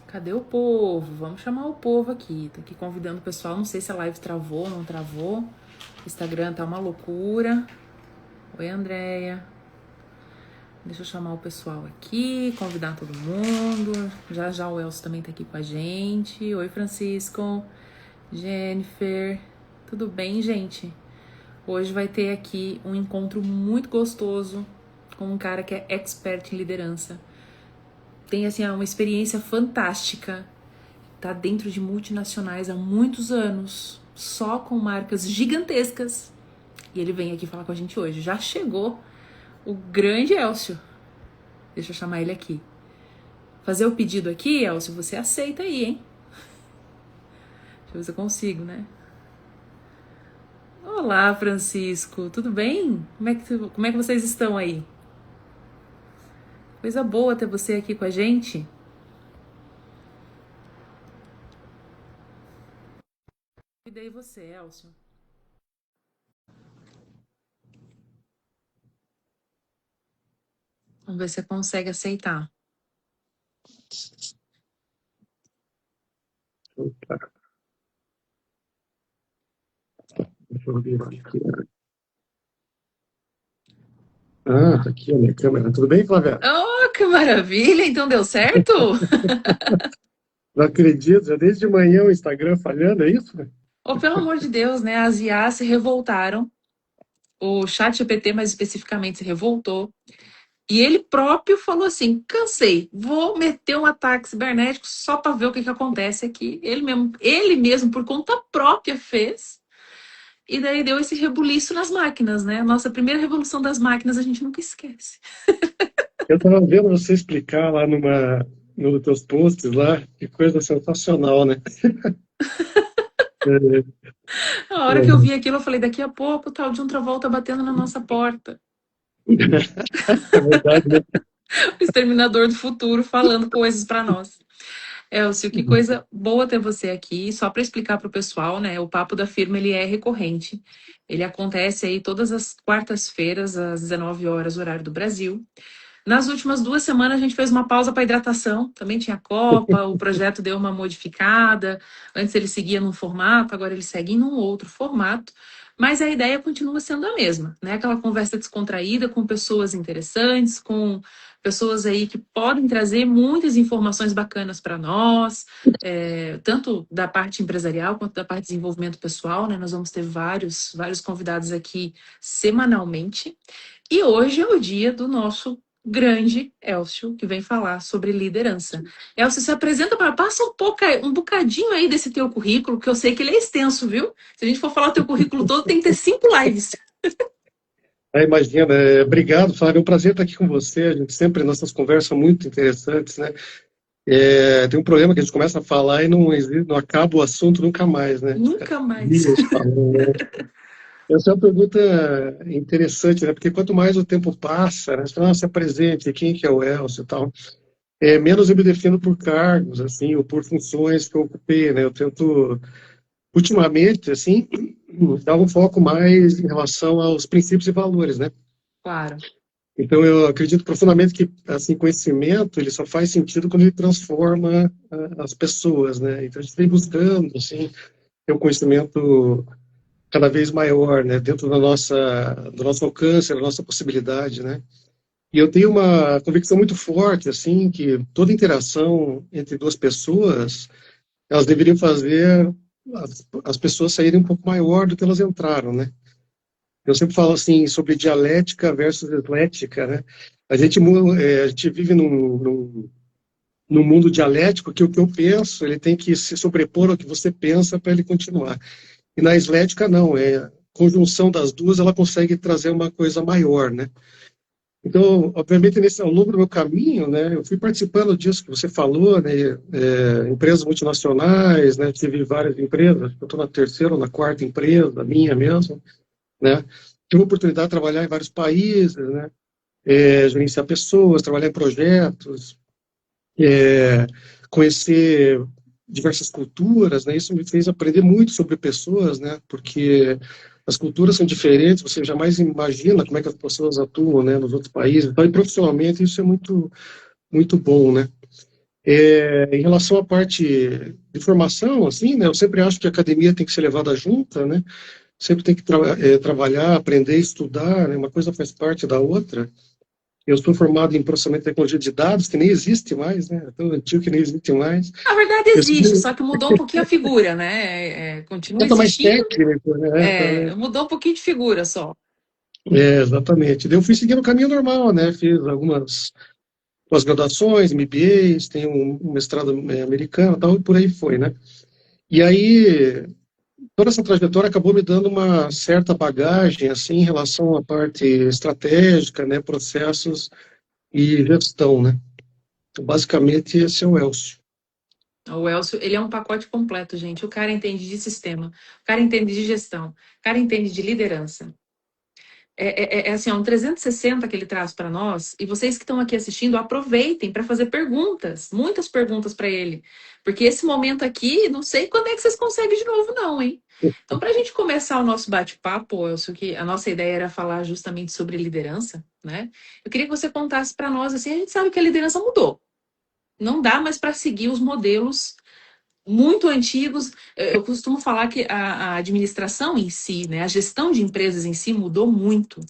Cadê o povo? Vamos chamar o povo aqui. Tô aqui convidando o pessoal. Não sei se a live travou ou não travou. O Instagram tá uma loucura. Oi, Andréia. Deixa eu chamar o pessoal aqui, convidar todo mundo. Já já o Elcio também tá aqui com a gente. Oi, Francisco. Jennifer. Tudo bem, gente? Hoje vai ter aqui um encontro muito gostoso com um cara que é expert em liderança. Tem, assim, uma experiência fantástica. Tá dentro de multinacionais há muitos anos, só com marcas gigantescas. E ele vem aqui falar com a gente hoje. Já chegou o grande Elcio. Deixa eu chamar ele aqui. Fazer o pedido aqui, Elcio, você aceita aí, hein? Deixa eu ver se eu consigo, né? Olá, Francisco. Tudo bem? Como é que vocês estão aí? Coisa boa ter você aqui com a gente. E daí você, Elcio? Vamos ver se você consegue aceitar. Opa, deixa eu ver aqui. Ah, tá aqui a minha câmera. Tudo bem, Flávia? Oh, que maravilha! Então deu certo? Não acredito, já desde de manhã o Instagram falhando, é isso? Oh, pelo amor de Deus, né? As IAs se revoltaram. O ChatGPT, mais especificamente, se revoltou. E ele próprio falou assim: cansei, vou meter um ataque cibernético só para ver o que acontece aqui. Ele mesmo, por conta própria, fez. E daí deu esse rebuliço nas máquinas, né? A nossa primeira revolução das máquinas a gente nunca esquece. Eu estava vendo você explicar lá num dos teus posts lá, que coisa sensacional, né? É, A hora que eu vi aquilo, eu falei: daqui a pouco o tal de um Travolta batendo na nossa porta. é verdade, né? O exterminador do futuro falando coisas para nós. Elcio, que coisa boa ter você aqui. Só para explicar para o pessoal, né? O Papo da Firma ele é recorrente. Ele acontece aí todas as quartas-feiras, às 19 horas, horário do Brasil. Nas últimas 2 semanas, a gente fez uma pausa para hidratação. Também tinha Copa, o projeto deu uma modificada. Antes ele seguia num formato, agora ele segue em um outro formato. Mas a ideia continua sendo a mesma, né? Aquela conversa descontraída com pessoas interessantes, com pessoas aí que podem trazer muitas informações bacanas para nós, tanto da parte empresarial quanto da parte de desenvolvimento pessoal, né? Nós vamos ter vários convidados aqui semanalmente. E hoje é o dia do nosso grande Elcio, que vem falar sobre liderança. Elcio, se apresenta para passa um bocadinho aí desse teu currículo, que eu sei que ele é extenso, viu? Se a gente for falar o teu currículo todo, tem que ter 5 lives. Imagina, obrigado, Flávia, é um prazer estar aqui com você. A gente sempre, nossas conversas são muito interessantes, né? Tem um problema que a gente começa a falar e não acaba o assunto nunca mais, né? Nunca mais. Dias falando, né? Essa é uma pergunta interessante, né? Porque quanto mais o tempo passa, né? Você fala, se apresente, quem que é o Elcio e tal, menos eu me defino por cargos, assim, ou por funções que eu ocupei, né? Eu tento, ultimamente, assim, dar um foco mais em relação aos princípios e valores, né? Claro. Então, eu acredito profundamente que, assim, conhecimento, ele só faz sentido quando ele transforma as pessoas, né? Então, a gente vem buscando, assim, ter um conhecimento cada vez maior, né, dentro do nosso alcance, da nossa possibilidade, né. E eu tenho uma convicção muito forte, assim, que toda interação entre duas pessoas, elas deveriam fazer as pessoas saírem um pouco maior do que elas entraram, né. Eu sempre falo assim sobre dialética versus eclética, né. A gente vive num mundo dialético que o que eu penso, ele tem que se sobrepor ao que você pensa para ele continuar. E na eslética, não, a conjunção das duas, ela consegue trazer uma coisa maior, né? Então, obviamente, ao longo do meu caminho, né, eu fui participando disso que você falou, né, empresas multinacionais, né, tive várias empresas, eu estou na terceira ou na quarta empresa, minha mesmo, né, tive a oportunidade de trabalhar em vários países, né, gerenciar pessoas, trabalhar em projetos, conhecer diversas culturas, né? Isso me fez aprender muito sobre pessoas, né? Porque as culturas são diferentes, você jamais imagina como é que as pessoas atuam, né, nos outros países. Então, e profissionalmente isso é muito muito bom, né? Em relação à parte de formação, assim, né, eu sempre acho que a academia tem que ser levada junta, né? Sempre tem que trabalhar, aprender, estudar, né? Uma coisa faz parte da outra. Eu sou formado em processamento de tecnologia de dados, que nem existe mais, né? É tão antigo que nem existe mais. Na verdade Eu existe, sempre só que mudou um pouquinho a figura, né? Continua eu tô mais existindo, técnico, né? mudou um pouquinho de figura só. Exatamente. Daí eu fui seguindo o caminho normal, né? Fiz algumas pós-graduações, MBAs, tenho um mestrado americano e tal, e por aí foi, né? E aí, toda essa trajetória acabou me dando uma certa bagagem, assim, em relação à parte estratégica, né? Processos e gestão, né? Então, basicamente, esse é o Elcio. O Elcio, ele é um pacote completo, gente. O cara entende de sistema, o cara entende de gestão, o cara entende de liderança. É assim, é um 360 que ele traz para nós, e vocês que estão aqui assistindo, aproveitem para fazer perguntas, muitas perguntas para ele, porque esse momento aqui, não sei quando é que vocês conseguem de novo, não, hein? Então, para a gente começar o nosso bate-papo, Elcio, que a nossa ideia era falar justamente sobre liderança, né? Eu queria que você contasse para nós, assim, a gente sabe que a liderança mudou. Não dá mais para seguir os modelos muito antigos. Eu costumo falar que a administração em si, né, a gestão de empresas em si mudou muito.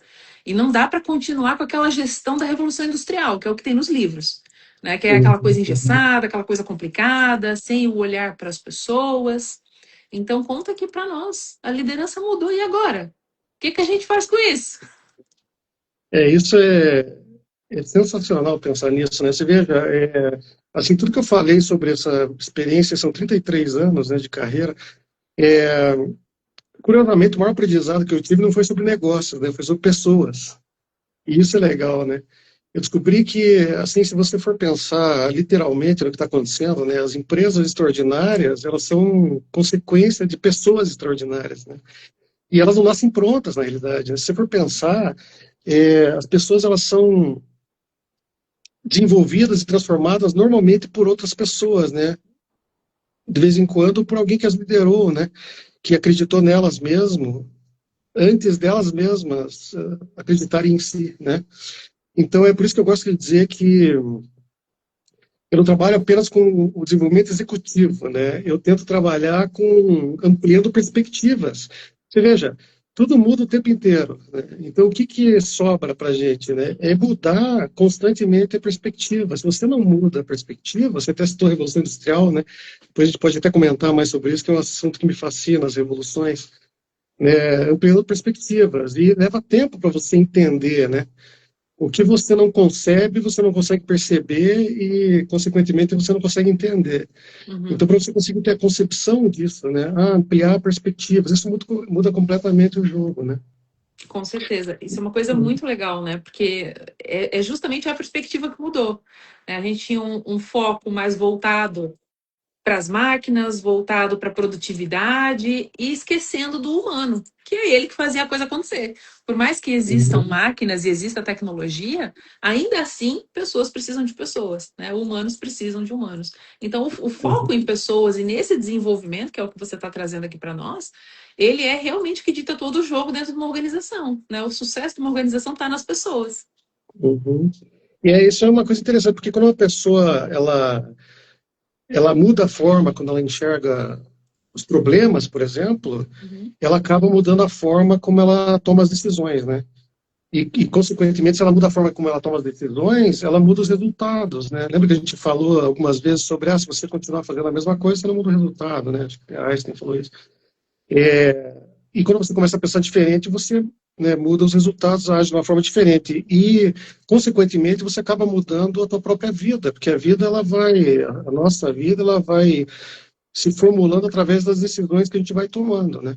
E não dá para continuar com aquela gestão da Revolução Industrial, que é o que tem nos livros. Né, que é aquela coisa engessada, aquela coisa complicada, sem o olhar para as pessoas. Então, conta aqui para nós. A liderança mudou, e agora? O que a gente faz com isso? Isso é sensacional pensar nisso, né? Você veja, assim, tudo que eu falei sobre essa experiência, são 33 anos, né, de carreira. É, Curiosamente, o maior aprendizado que eu tive não foi sobre negócios, né? Foi sobre pessoas. E isso é legal, né? Eu descobri que, assim, se você for pensar literalmente no que está acontecendo, né? As empresas extraordinárias, elas são consequência de pessoas extraordinárias, né? E elas não nascem prontas, na realidade, né? Se você for pensar, as pessoas, elas são desenvolvidas e transformadas normalmente por outras pessoas, né? De vez em quando por alguém que as liderou, né? Que acreditou nelas mesmo, antes delas mesmas acreditarem em si, né? Então é por isso que eu gosto de dizer que eu não trabalho apenas com o desenvolvimento executivo, né? Eu tento trabalhar com ampliando perspectivas. Você veja, tudo muda o tempo inteiro, né? Então, o que que sobra para a gente, né? É mudar constantemente a perspectiva. Se você não muda a perspectiva, você até citou a Revolução Industrial, né? Depois a gente pode até comentar mais sobre isso, que é um assunto que me fascina, as revoluções, né? Ampliando perspectivas. E leva tempo para você entender, né? O que você não concebe, você não consegue perceber e, consequentemente, você não consegue entender. Uhum. Então, para você conseguir ter a concepção disso, né, ampliar perspectivas, isso muda completamente o jogo, né? Com certeza. Isso é uma coisa muito legal, né? Porque é justamente a perspectiva que mudou. Né? A gente tinha um foco mais voltado para as máquinas, voltado para a produtividade e esquecendo do humano, que é ele que fazia a coisa acontecer. Por mais que existam Uhum, máquinas e exista tecnologia, ainda assim pessoas precisam de pessoas, né? Humanos precisam de humanos. Então, o foco uhum, em pessoas e nesse desenvolvimento, que é o que você está trazendo aqui para nós, ele é realmente o que dita todo o jogo dentro de uma organização, né? O sucesso de uma organização está nas pessoas. uhum. E isso é uma coisa interessante, porque quando uma pessoa ela muda a forma, quando ela enxerga os problemas, por exemplo, Uhum. ela acaba mudando a forma como ela toma as decisões, né? Consequentemente, se ela muda a forma como ela toma as decisões, ela muda os resultados, né? Lembra que a gente falou algumas vezes sobre, se você continuar fazendo a mesma coisa, você não muda o resultado, né? Acho que a Einstein falou isso. E quando você começa a pensar diferente, você, né, muda os resultados, age de uma forma diferente. E, consequentemente, você acaba mudando a tua própria vida, porque a nossa vida, ela vai se formulando através das decisões que a gente vai tomando, né?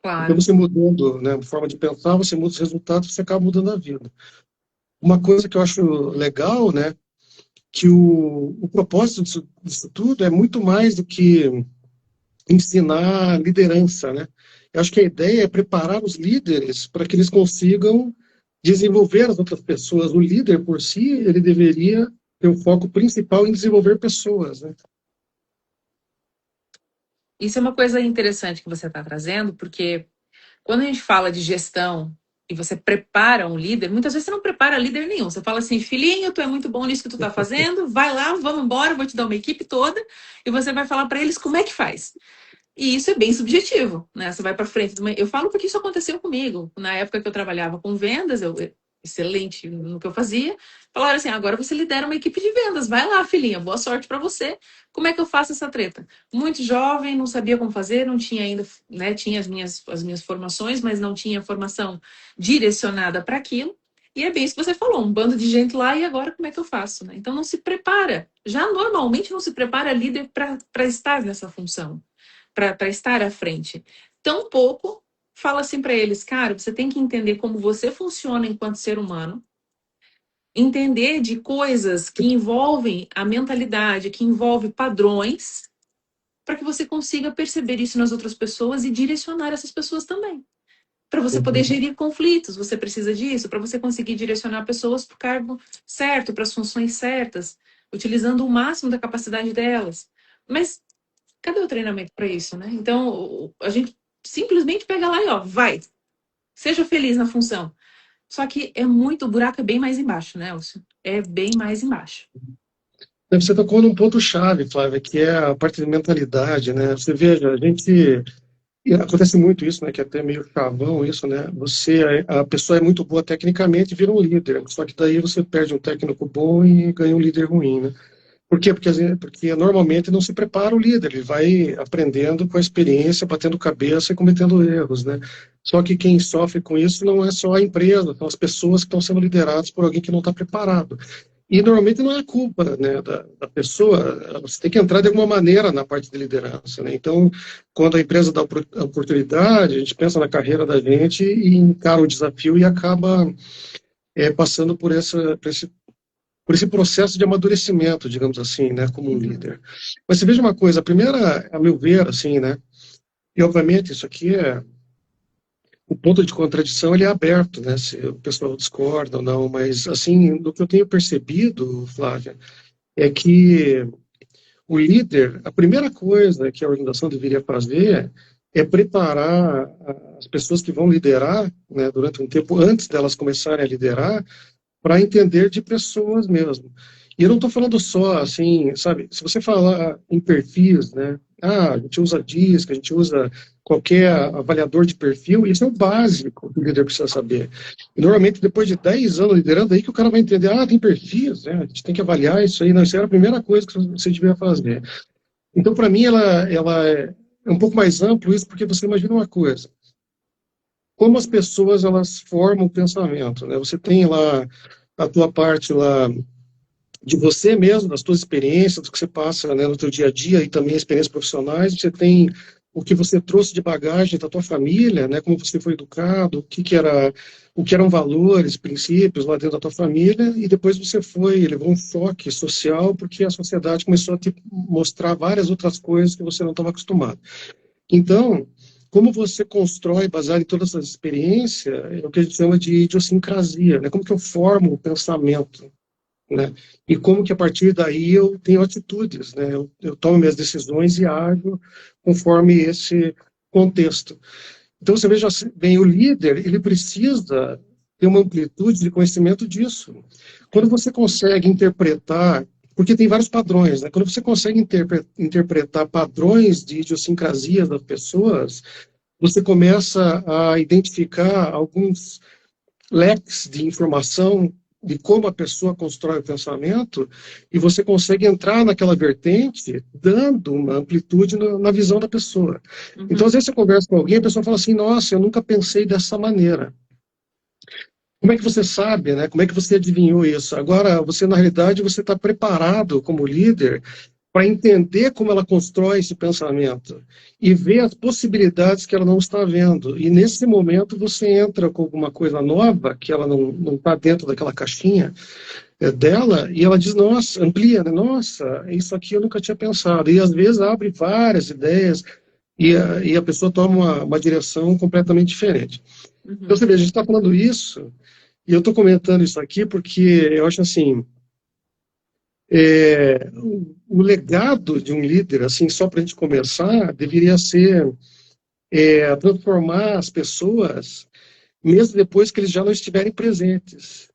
Então, Claro. você mudando, né, a forma de pensar, você muda os resultados, você acaba mudando a vida. Uma coisa que eu acho legal, né, que o propósito disso tudo é muito mais do que ensinar liderança, né? Eu acho que a ideia é preparar os líderes para que eles consigam desenvolver as outras pessoas. O líder, por si, ele deveria ter o foco principal em desenvolver pessoas, né? Isso é uma coisa interessante que você está trazendo, porque quando a gente fala de gestão, e você prepara um líder, muitas vezes você não prepara líder nenhum. Você fala assim, filhinho, tu é muito bom nisso que tu tá fazendo, vai lá, vamos embora, vou te dar uma equipe toda, e você vai falar para eles como é que faz. E isso é bem subjetivo, né? Você vai para frente. Eu falo porque isso aconteceu comigo. Na época que eu trabalhava com vendas, eu excelente no que eu fazia. Falaram assim: agora você lidera uma equipe de vendas. Vai lá, filhinha, boa sorte para você. Como é que eu faço essa treta? Muito jovem, não sabia como fazer, não tinha ainda, né? Tinha as minhas formações, mas não tinha formação direcionada para aquilo. E é bem isso que você falou, um bando de gente lá, e agora como é que eu faço? Né? Então não se prepara. Já normalmente não se prepara líder para estar nessa função, para estar à frente. Tampouco fala assim para eles, cara, você tem que entender como você funciona enquanto ser humano, entender de coisas que envolvem a mentalidade, que envolve padrões, para que você consiga perceber isso nas outras pessoas e direcionar essas pessoas também. Para você poder gerir conflitos, você precisa disso, para você conseguir direcionar pessoas para o cargo certo, para as funções certas, utilizando o máximo da capacidade delas. Mas cadê o treinamento para isso, né? Então, a gente simplesmente pega lá e ó, vai, seja feliz na função. Só que é muito, o buraco é bem mais embaixo, né, Elcio? É bem mais embaixo. Você tocou num ponto-chave, Flávia, que é a parte de mentalidade, né? Você veja, a gente... E acontece muito isso, né? Que é até meio chavão isso, né? A pessoa é muito boa tecnicamente e vira um líder. Só que daí você perde um técnico bom e ganha um líder ruim, né? Por quê? Porque normalmente não se prepara o líder, ele vai aprendendo com a experiência, batendo cabeça e cometendo erros, né? Só que quem sofre com isso não é só a empresa, são as pessoas que estão sendo lideradas por alguém que não está preparado. E normalmente não é culpa, né, da pessoa, você tem que entrar de alguma maneira na parte de liderança, né? Então, quando a empresa dá a oportunidade, a gente pensa na carreira da gente e encara o desafio e acaba passando por esse processo de amadurecimento, digamos assim, né, como um líder. Mas você veja uma coisa, a primeira, a meu ver, assim, né, e obviamente isso aqui o ponto de contradição ele é aberto, né, se o pessoal discorda ou não, mas, assim, do que eu tenho percebido, Flávia, é que o líder, a primeira coisa que a organização deveria fazer é preparar as pessoas que vão liderar, né, durante um tempo, antes delas começarem a liderar, para entender de pessoas mesmo. E eu não estou falando só, assim, sabe, se você falar em perfis, né, a gente usa DISC, a gente usa qualquer avaliador de perfil, isso é o básico que o líder precisa saber. E normalmente, depois de 10 anos liderando, aí que o cara vai entender, tem perfis, né, a gente tem que avaliar isso aí, não, isso era a primeira coisa que você devia fazer. Então, para mim, ela é um pouco mais amplo isso, porque você imagina uma coisa, como as pessoas, elas formam o pensamento, né, você tem lá a tua parte lá de você mesmo, das tuas experiências, do que você passa, né, no teu dia a dia e também experiências profissionais, você tem o que você trouxe de bagagem da tua família, né, como você foi educado, o que eram valores, princípios lá dentro da tua família, e depois você levou um choque social porque a sociedade começou a te mostrar várias outras coisas que você não estava acostumado. Então, como você constrói, baseado em todas essas experiências, é o que a gente chama de idiosincrasia, né? Como que eu formo o pensamento, né? E como que a partir daí eu tenho atitudes, né? Eu tomo minhas decisões e ajo conforme esse contexto. Então você veja bem, o líder, ele precisa ter uma amplitude de conhecimento disso. Quando você consegue interpretar, porque tem vários padrões, né? Quando você consegue interpretar padrões de idiosincrasia das pessoas, você começa a identificar alguns leques de informação de como a pessoa constrói o pensamento, e você consegue entrar naquela vertente dando uma amplitude na visão da pessoa. Então, às vezes você conversa com alguém, a pessoa fala assim, nossa, eu nunca pensei dessa maneira. Como é que você sabe, né? Como é que você adivinhou isso? Agora, você, na realidade, você está preparado como líder para entender como ela constrói esse pensamento e ver as possibilidades que ela não está vendo. E nesse momento você entra com alguma coisa nova, que ela não está dentro daquela caixinha dela, e ela diz, nossa, amplia, né? Nossa, isso aqui eu nunca tinha pensado. E às vezes abre várias ideias e a pessoa toma uma direção completamente diferente. Então você vê, a gente está falando isso, e eu estou comentando isso aqui porque eu acho assim, o legado de um líder, assim, só para a gente começar, deveria ser transformar as pessoas mesmo depois que eles já não estiverem presentes.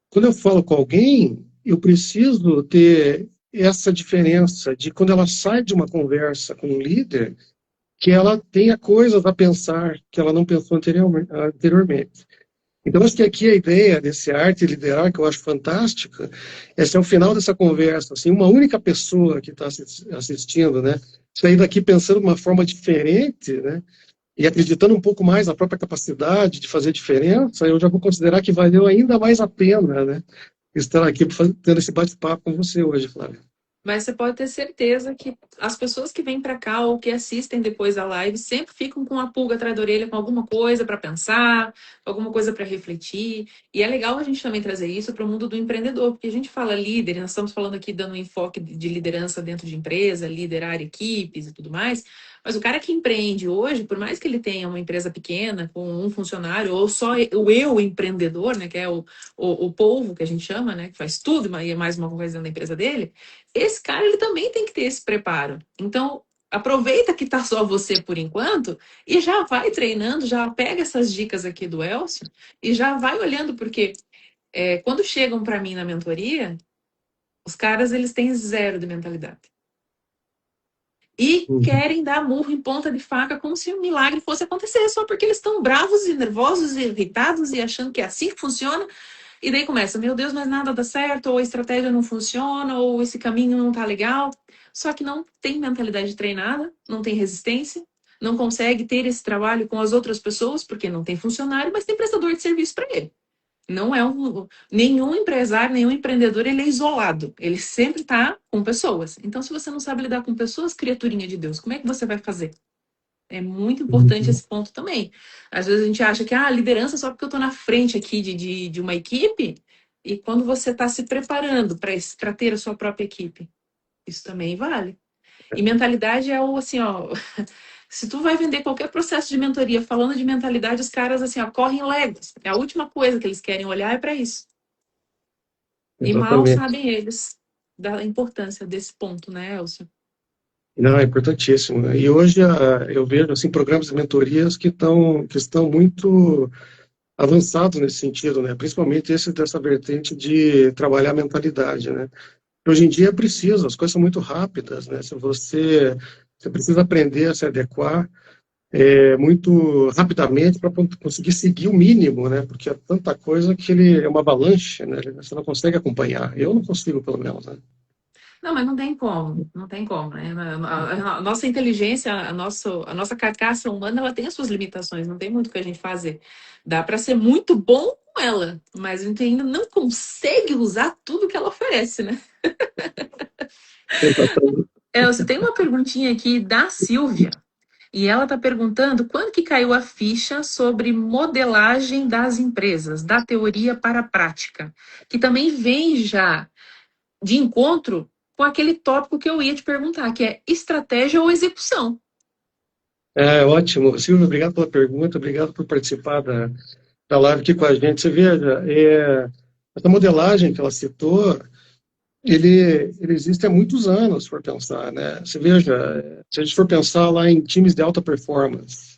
Quando eu falo com alguém, eu preciso ter essa diferença de quando ela sai de uma conversa com um líder, que ela tenha coisas a pensar que ela não pensou anteriormente. Então, acho que aqui a ideia desse arte e liderar, que eu acho fantástica, é se ao final dessa conversa, assim, uma única pessoa que está assistindo, né, sair daqui pensando de uma forma diferente, né, e acreditando um pouco mais na própria capacidade de fazer diferença, eu já vou considerar que valeu ainda mais a pena, né, estar aqui tendo esse bate-papo com você hoje, Flávio. Mas você pode ter certeza que as pessoas que vêm para cá ou que assistem depois da live sempre ficam com a pulga atrás da orelha, com alguma coisa para pensar, alguma coisa para refletir. E é legal a gente também trazer isso para o mundo do empreendedor, porque a gente fala líder, nós estamos falando aqui dando um enfoque de liderança dentro de empresa, liderar equipes e tudo mais. Mas o cara que empreende hoje, por mais que ele tenha uma empresa pequena, com um funcionário, ou só o eu empreendedor, né, que é o polvo que a gente chama, né, que faz tudo e mais uma coisa dentro da empresa dele, esse cara ele também tem que ter esse preparo. Então, aproveita que tá só você por enquanto e já vai treinando, já pega essas dicas aqui do Elcio e já vai olhando, porque quando chegam para mim na mentoria, os caras eles têm zero de mentalidade. E querem dar murro em ponta de faca como se um milagre fosse acontecer, só porque eles estão bravos e nervosos e irritados e achando que é assim que funciona. E daí começa, meu Deus, mas nada dá certo, ou a estratégia não funciona, ou esse caminho não tá legal. Só que não tem mentalidade treinada, não tem resistência, não consegue ter esse trabalho com as outras pessoas, porque não tem funcionário, mas tem prestador de serviço para ele. Não é nenhum empresário, nenhum empreendedor, ele é isolado. Ele sempre está com pessoas. Então, se você não sabe lidar com pessoas, criaturinha de Deus, como é que você vai fazer? É muito importante esse ponto também. Às vezes a gente acha que liderança só porque eu estou na frente aqui de uma equipe, e quando você está se preparando para ter a sua própria equipe, isso também vale. E mentalidade é o assim, ó. Se tu vai vender qualquer processo de mentoria falando de mentalidade, os caras assim, ó, correm léguas. É a última coisa que eles querem olhar é para isso. E mal Exatamente. sabem eles da importância desse ponto, né, Elcio? Não, é importantíssimo. E hoje eu vejo assim programas de mentorias que estão muito avançados nesse sentido, né? Principalmente esse dessa vertente de trabalhar a mentalidade, né? Hoje em dia é preciso, as coisas são muito rápidas, né? Se você precisa aprender a se adequar muito rapidamente para conseguir seguir o mínimo, né? Porque é tanta coisa que ele é uma avalanche, né? Você não consegue acompanhar. Eu não consigo, pelo menos, né? Não, mas não tem como, não tem como, né? A nossa inteligência, a nossa carcaça humana, ela tem as suas limitações, não tem muito o que a gente fazer. Dá para ser muito bom com ela, mas a gente ainda não consegue usar tudo que ela oferece, né? Exatamente. Elcio, tem uma perguntinha aqui da Silvia. E ela está perguntando quando que caiu a ficha sobre modelagem das empresas, da teoria para a prática, que também vem já de encontro com aquele tópico que eu ia te perguntar, que é estratégia ou execução. Ótimo. Silvio, obrigado pela pergunta, obrigado por participar da live aqui com a gente. Você veja, essa modelagem que ela citou, ele existe há muitos anos, se for pensar, né? Você veja, se a gente for pensar lá em times de alta performance,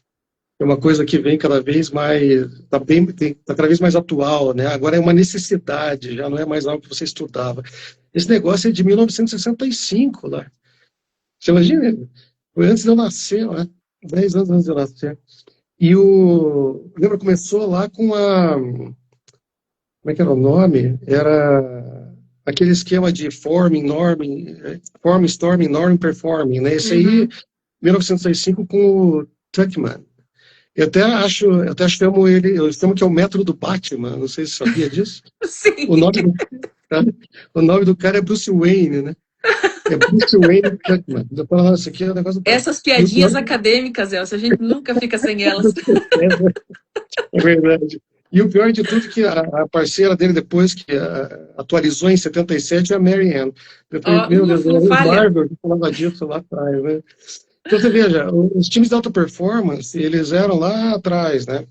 é uma coisa que vem cada vez mais, tá cada vez mais atual, né? Agora é uma necessidade, já não é mais algo que você estudava. Esse negócio é de 1965, lá. Você imagina? Foi antes de eu nascer, né? 10 anos antes de eu nascer. E lembra, começou lá com como é que era o nome? Era aquele esquema de forming, norming, form, storming, norm, performing, né? Esse aí, 1965 com o Tuckman. Eu até chamo que é o método do Batman, não sei se você sabia disso. Sim. O nome do cara, o nome do cara é Bruce Wayne, né? É Bruce Wayne Tuckman. Eu falo, isso aqui é um negócio do pai. Essas E o pior piadinhas acadêmicas, Elcio, a gente nunca fica sem elas. é verdade. E o pior de tudo é que a parceira dele, depois que atualizou em 77, é a Mary Ann. Depois, Ó, meu Deus, não o falha. Marvel que falava disso lá atrás, né? Então, você veja, os times de alta performance, eles eram lá atrás, né?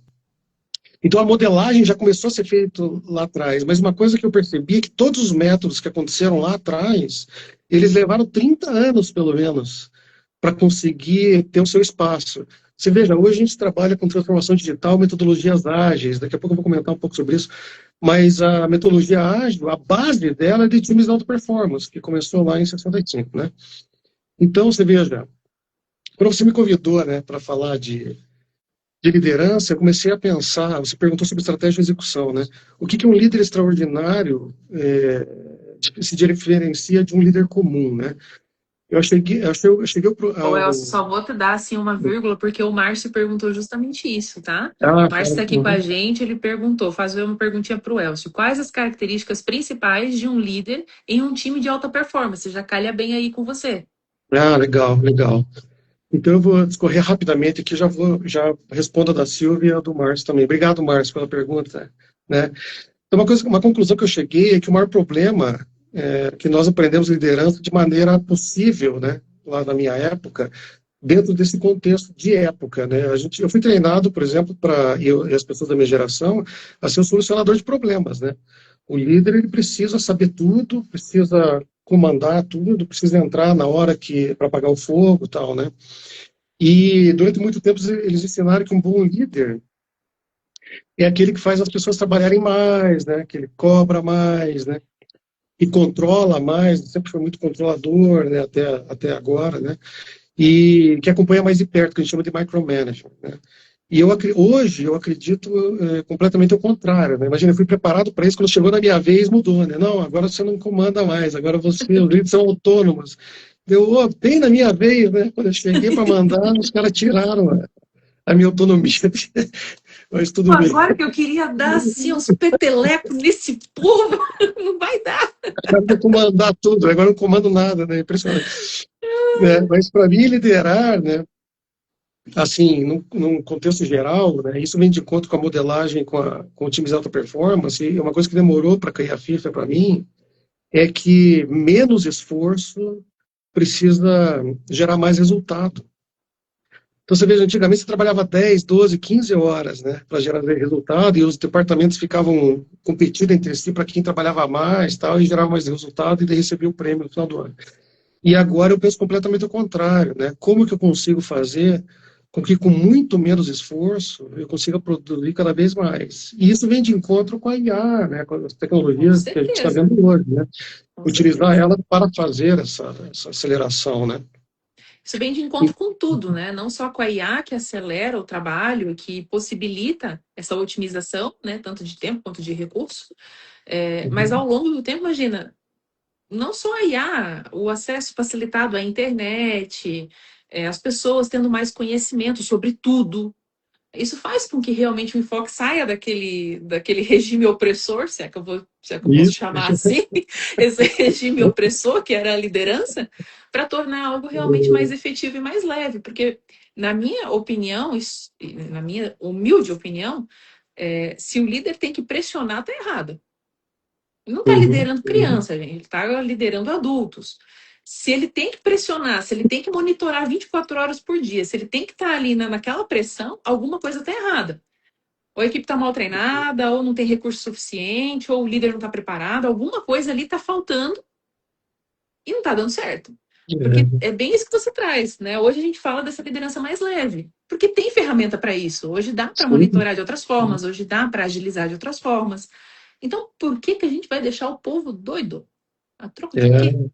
Então, a modelagem já começou a ser feita lá atrás, mas uma coisa que eu percebi é que todos os métodos que aconteceram lá atrás, eles levaram 30 anos, pelo menos, para conseguir ter o seu espaço. Você veja, hoje a gente trabalha com transformação digital, metodologias ágeis, daqui a pouco eu vou comentar um pouco sobre isso, mas a metodologia ágil, a base dela é de times de alta performance, que começou lá em 65, né? Então, você veja, quando você me convidou, né, para falar de liderança, eu comecei a pensar, você perguntou sobre estratégia e execução, né? O que que um líder extraordinário se diferencia de um líder comum, né? Eu cheguei Ô, Elcio, só vou te dar assim uma vírgula, porque o Márcio perguntou justamente isso, tá? O Márcio está aqui com a gente, ele perguntou, fazer uma perguntinha para o Elcio. Quais as características principais de um líder em um time de alta performance? Já calha bem aí com você. Legal, legal. Então eu vou discorrer rapidamente aqui, já respondo a da Silvia e a do Márcio também. Obrigado, Márcio, pela pergunta, né? Então, uma conclusão que eu cheguei é que o maior problema é que nós aprendemos liderança de maneira possível, né? Lá na minha época, dentro desse contexto de época, né? Eu fui treinado, por exemplo, eu e as pessoas da minha geração, a ser um solucionador de problemas, né? O líder, ele precisa saber tudo, precisa comandar tudo, precisa entrar na hora que para apagar o fogo, e tal, né? E durante muito tempo eles ensinaram que um bom líder é aquele que faz as pessoas trabalharem mais, né? Que ele cobra mais, né? E controla mais, sempre foi muito controlador, né? Até agora, né? E que acompanha mais de perto, que a gente chama de micromanagement, né? E hoje eu acredito completamente ao contrário, né? Imagina, eu fui preparado para isso, quando chegou na minha vez, mudou, né? Não, agora você não comanda mais, agora os líderes são autônomos. Bem na minha vez, né? Quando eu cheguei para mandar, os caras tiraram a minha autonomia. Mas tudo bem. Agora que eu queria dar assim uns petelecos nesse povo, não vai dar. Agora eu vou comandar tudo, agora eu não comando nada, né? Impressionante. Né? Mas para mim, liderar, né? Assim, num contexto geral, né, isso vem de encontro com a modelagem, com times de alta performance, e uma coisa que demorou para cair a ficha para mim é que menos esforço precisa gerar mais resultado. Então, você veja, antigamente você trabalhava 10, 12, 15 horas, né, para gerar resultado, e os departamentos ficavam competindo entre si para quem trabalhava mais, tal, e gerava mais resultado, e daí recebia o prêmio no final do ano. E agora eu penso completamente ao contrário, né? Como que eu consigo fazer com que, com muito menos esforço, eu consiga produzir cada vez mais? E isso vem de encontro com a IA, né? Com as tecnologias que a gente está vendo hoje, né? Utilizar ela para fazer essa aceleração, né? Isso vem de encontro com tudo, né? Não só com a IA, que acelera o trabalho, que possibilita essa otimização, né? Tanto de tempo quanto de recurso. Mas ao longo do tempo, imagina, não só a IA, o acesso facilitado à internet, as pessoas tendo mais conhecimento sobre tudo. Isso faz com que realmente o enfoque saia daquele regime opressor, se é que eu posso Isso. chamar assim, esse regime opressor que era a liderança, para tornar algo realmente mais efetivo e mais leve. Porque, na minha opinião, na minha humilde opinião, se o líder tem que pressionar, tá errado. Ele não está liderando criança, gente, ele está liderando adultos. Se ele tem que pressionar, se ele tem que monitorar 24 horas por dia, se ele tem que estar ali naquela pressão, alguma coisa está errada. Ou a equipe está mal treinada, ou não tem recurso suficiente, ou o líder não está preparado, alguma coisa ali está faltando e não está dando certo. Porque é bem isso que você traz, né? Hoje a gente fala dessa liderança mais leve, porque tem ferramenta para isso. Hoje dá para monitorar de outras formas, hoje dá para agilizar de outras formas. Então, por que a gente vai deixar o povo doido? A troco de quê?